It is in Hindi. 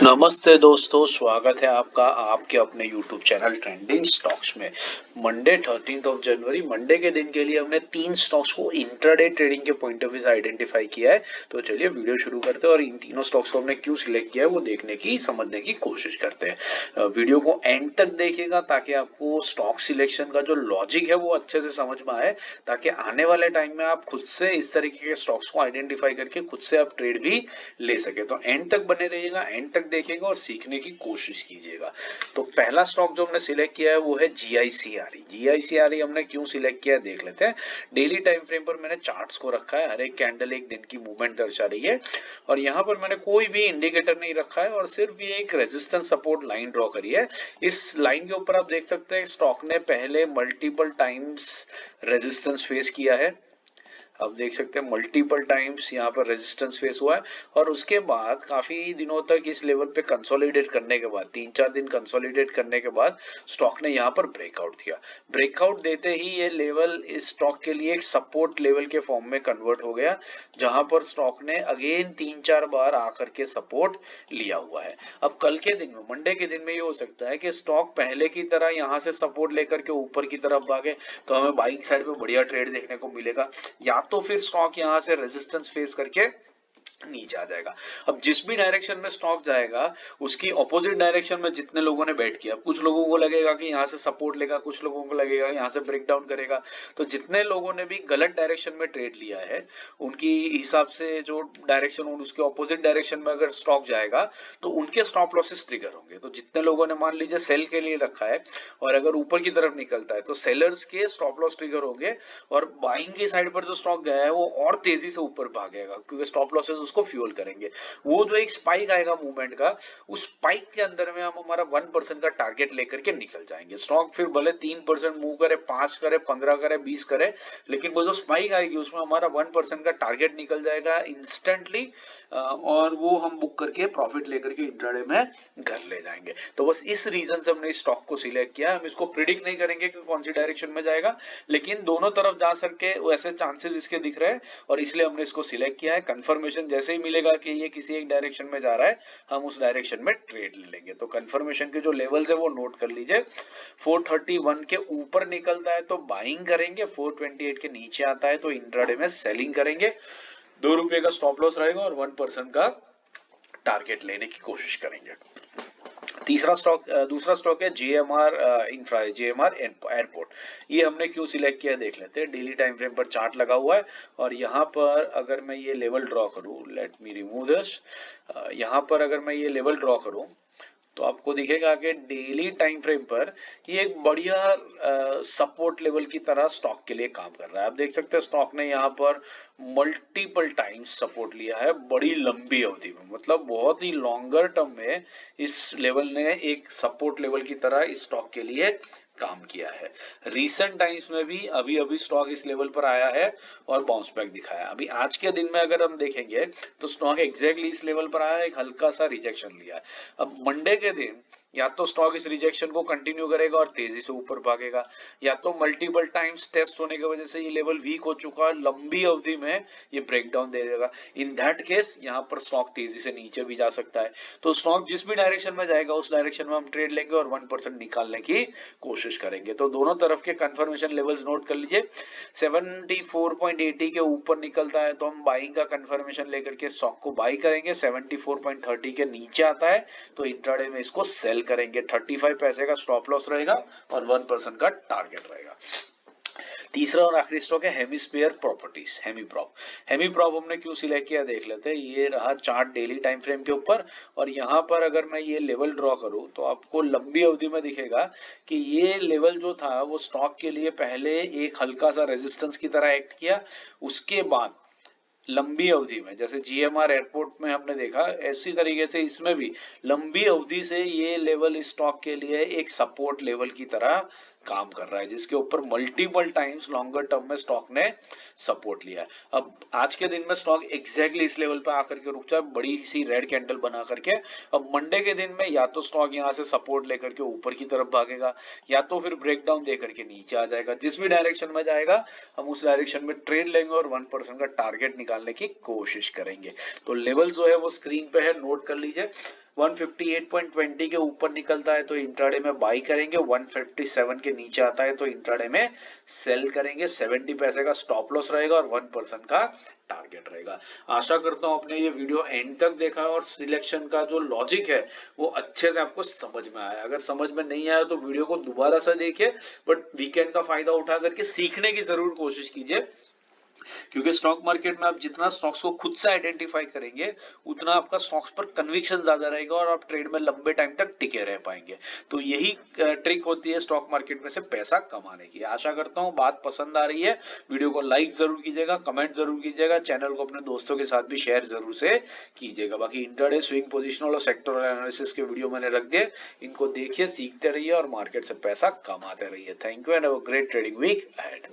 नमस्ते दोस्तों, स्वागत है आपका आपके अपने YouTube चैनल ट्रेंडिंग स्टॉक्स में। मंडे 13 जनवरी मंडे के दिन के लिए हमने 3 स्टॉक्स को इंट्राडे ट्रेडिंग के पॉइंट ऑफ व्यू से आइडेंटिफाई किया है। तो चलिए वीडियो शुरू करते हैं और इन तीनों स्टॉक्स को हमने क्यों सिलेक्ट किया है वो देखने की समझने की कोशिश करते हैं। वीडियो को एंड तक देखिएगा ताकि आपको स्टॉक सिलेक्शन का जो लॉजिक है वो अच्छे से समझ में आए, ताकि आने वाले टाइम में आप खुद से इस तरीके के स्टॉक्स को आइडेंटिफाई करके खुद से आप ट्रेड भी ले सके। तो एंड तक बने रहिएगा, एंड तक देखिएगा और सीखने की कोशिश कीजिएगा। तो पहला स्टॉक जो हमने सिलेक्ट किया है वो है जीआईसीआरई। जीआईसीआरई हमने क्यों सिलेक्ट किया है देख लेते हैं। डेली टाइम फ्रेम पर मैंने चार्ट्स को रखा है, हर एक कैंडल एक दिन की मूवमेंट दर्शा रही है और यहाँ पर मैंने कोई भी इंडिकेटर नहीं रखा है और सिर्फ ये एक रेजिस्टेंस सपोर्ट लाइन ड्रॉ करी है। इस लाइन के ऊपर आप देख सकते हैं स्टॉक ने पहले मल्टीपल टाइम्स रेजिस्टेंस फेस किया है। आप देख सकते हैं मल्टीपल टाइम्स यहाँ पर रेजिस्टेंस फेस हुआ है और उसके बाद काफी दिनों तक इस लेवल पे कंसोलिडेट करने के बाद 3-4 दिन कंसोलिडेट करने के बाद स्टॉक ने यहाँ पर ब्रेकआउट दिया। ब्रेकआउट देते ही ये लेवल इस स्टॉक के लिए एक सपोर्ट लेवल के फॉर्म में कन्वर्ट हो गया, जहां पर स्टॉक ने अगेन 3-4 बार आकर के सपोर्ट लिया हुआ है। अब कल के दिन में मंडे के दिन में ये हो सकता है कि स्टॉक पहले की तरह यहाँ से सपोर्ट लेकर के ऊपर की तरफ भागे, तो हमें बाइंग साइड पे बढ़िया ट्रेड देखने को मिलेगा, या तो फिर स्टॉक यहां से रेजिस्टेंस फेस करके नीचे आ जाएगा। अब जिस भी डायरेक्शन में स्टॉक जाएगा उसकी ऑपोजिट डायरेक्शन में जितने लोगों ने बैट किया, कुछ लोगों को लगेगा कि यहाँ से सपोर्ट लेगा, कुछ लोगों को लगेगा यहाँ से ब्रेक डाउन करेगा। तो जितने लोगों ने भी गलत डायरेक्शन में ट्रेड लिया है उनकी हिसाब से जो डायरेक्शन उसके ऑपोजिट डायरेक्शन में अगर स्टॉक जाएगा तो उनके स्टॉप लॉसेस ट्रिगर होंगे। तो जितने लोगों ने मान लीजिए सेल के लिए रखा है और अगर ऊपर की तरफ निकलता है तो सेलर्स के स्टॉप लॉस ट्रिगर होंगे और बाइंग की साइड पर जो स्टॉक गया है वो और तेजी से ऊपर भागेगा क्योंकि स्टॉप लॉसेस उसको फ्यूल करेंगे। वो जो एक स्पाइक आएगा मूवमेंट का, उस स्पाइक के अंदर में हम हमारा 1% का टारगेट लेकर के निकल जाएंगे। स्टॉक फिर भले 3% मूव करे, 5 करे, 15 करे, 20 करे, लेकिन वो जो स्पाइक आएगी उसमें हमारा 1% का टारगेट निकल जाएगा इंस्टेंटली और वो हम बुक करके प्रॉफिट लेकर के इंट्राडे में घर ले जाएंगे। तो बस इस रीजन से हमने इस स्टॉक को सिलेक्ट किया। हम इसको प्रिडिक्ट नहीं करेंगे कि कौन सी डायरेक्शन में जाएगा, लेकिन दोनों तरफ जा सके वैसे चांसेस इसके दिख रहे हैं और इसलिए हमने इसको सिलेक्ट किया है। कंफर्मेशन जैसे ही मिलेगा कि ये किसी एक डायरेक्शन में जा रहा है हम उस डायरेक्शन में ट्रेड ले लेंगे। तो कंफर्मेशन के जो लेवल्स है वो नोट कर लीजिए। 431 के ऊपर निकलता है तो बाइंग करेंगे, 428 के नीचे आता है तो इंट्राडे में सेलिंग करेंगे। ₹2 का स्टॉप लॉस रहेगा और 1% का टारगेट लेने की कोशिश करेंगे। दूसरा स्टॉक है जीएमआर इंफ्रा, जीएमआर एयरपोर्ट। ये हमने क्यों सिलेक्ट किया देख लेते हैं। डेली टाइम फ्रेम पर चार्ट लगा हुआ है और यहाँ पर अगर मैं ये लेवल ड्रॉ करूं, लेट मी रिमूव दिस, यहाँ पर अगर मैं ये लेवल ड्रॉ करूं तो आपको दिखेगा कि डेली टाइम फ्रेम पर ये एक बढ़िया सपोर्ट लेवल की तरह स्टॉक के लिए काम कर रहा है। आप देख सकते हैं स्टॉक ने यहाँ पर मल्टीपल टाइम्स सपोर्ट लिया है बड़ी लंबी अवधि में, मतलब बहुत ही लॉन्गर टर्म में इस लेवल ने एक सपोर्ट लेवल की तरह इस स्टॉक के लिए काम किया है। रीसेंट टाइम्स में भी अभी अभी स्टॉक इस लेवल पर आया है और बाउंस बैक दिखाया। अभी आज के दिन में अगर हम देखेंगे तो स्टॉक एग्जैक्टली इस लेवल पर आया है, एक हल्का सा रिजेक्शन लिया है। अब मंडे के दिन या तो स्टॉक इस रिजेक्शन को कंटिन्यू करेगा और तेजी से ऊपर भागेगा, या तो मल्टीपल टाइम्स टेस्ट होने की वजह से ये लेवल वीक हो चुका है, लंबी अवधि में ये ब्रेकडाउन दे देगा। इन दैट केस यहाँ पर स्टॉक तेजी से नीचे भी जा सकता है। तो स्टॉक जिस भी डायरेक्शन में जाएगा उस डायरेक्शन में हम ट्रेड लेंगे और 1% निकालने की कोशिश करेंगे। तो दोनों तरफ के कंफर्मेशन लेवल्स नोट कर लीजिए। 74.80 के ऊपर निकलता है तो हम बाइंग का कंफर्मेशन लेकर के स्टॉक को बाई करेंगे। 74.30 के नीचे आता है तो इंट्राडे में इसको सेल करेंगे। 35 पैसे का स्टॉप लॉस रहेगा और 1% का टारगेट रहेगा। तीसरा और आखिरी स्टॉक है हेमिस्फीयर प्रॉपर्टीज, हेमीप्रॉप। हेमीप्रॉप हमने क्यों सिलेक्ट किया देख लेते हैं। ये रहा चार्ट डेली टाइम फ्रेम के ऊपर और यहाँ पर अगर मैं ये लेवल ड्रॉ करूँ तो आपको लंबी अवधि में दिखेगा कि ये लेवल जो था वो स्टॉक के लिए पहले एक हल्का सा रेजिस्टेंस की तरह एक्ट किया, उसके बाद लंबी अवधि में जैसे जीएमआर एयरपोर्ट में हमने देखा, ऐसी तरीके से इसमें भी लंबी अवधि से ये लेवल इस स्टॉक के लिए एक सपोर्ट लेवल की तरह काम कर रहा है, जिसके ऊपर मल्टीपल टाइम्स लॉन्गर टर्म में स्टॉक ने सपोर्ट लिया है। अब आज के दिन में स्टॉक एग्जैक्टली इस लेवल पे आकर के रुक जाए, बड़ी सी रेड कैंडल बना करके। अब मंडे के दिन में या तो स्टॉक यहाँ से सपोर्ट लेकर के ऊपर की तरफ भागेगा या तो फिर ब्रेकडाउन दे करके नीचे आ जाएगा। जिस भी डायरेक्शन में जाएगा हम उस डायरेक्शन में ट्रेड लेंगे और 1% का टारगेट निकालने की कोशिश करेंगे। तो लेवल जो है वो स्क्रीन पे है, नोट कर लीजिए। 158.20 के ऊपर निकलता है तो इंट्राडे में बाई करेंगे, 157 के नीचे आता है तो इंट्राडे में सेल करेंगे। 70 पैसे का स्टॉप लॉस रहेगा और 1% का टारगेट रहेगा। आशा करता हूं आपने ये वीडियो एंड तक देखा और सिलेक्शन का जो लॉजिक है वो अच्छे से आपको समझ में आया। अगर समझ में नहीं आया तो वीडियो को दोबारा से देखिए, बट वीकेंड का फायदा उठा करके सीखने की जरूर कोशिश कीजिए, क्योंकि स्टॉक मार्केट में आप जितना स्टॉक्स को खुद से आइडेंटिफाई करेंगे उतना आपका स्टॉक्स पर कन्विक्शन ज्यादा रहेगा और आप ट्रेड में लंबे टाइम तक टिके रह पाएंगे। तो यही ट्रिक होती है स्टॉक मार्केट में से पैसा कमाने की। आशा करता हूँ बात पसंद आ रही है। वीडियो को लाइक जरूर कीजिएगा, कमेंट जरूर कीजिएगा, चैनल को अपने दोस्तों के साथ भी शेयर जरूर से कीजिएगा। बाकी इंट्राडे, स्विंग पोजिशनल और सेक्टोरल एनालिसिस के वीडियो मैंने रख दिए, इनको देखिए, सीखते रहिए और मार्केट से पैसा कमाते रहिए। Thank you and have a great trading week ahead.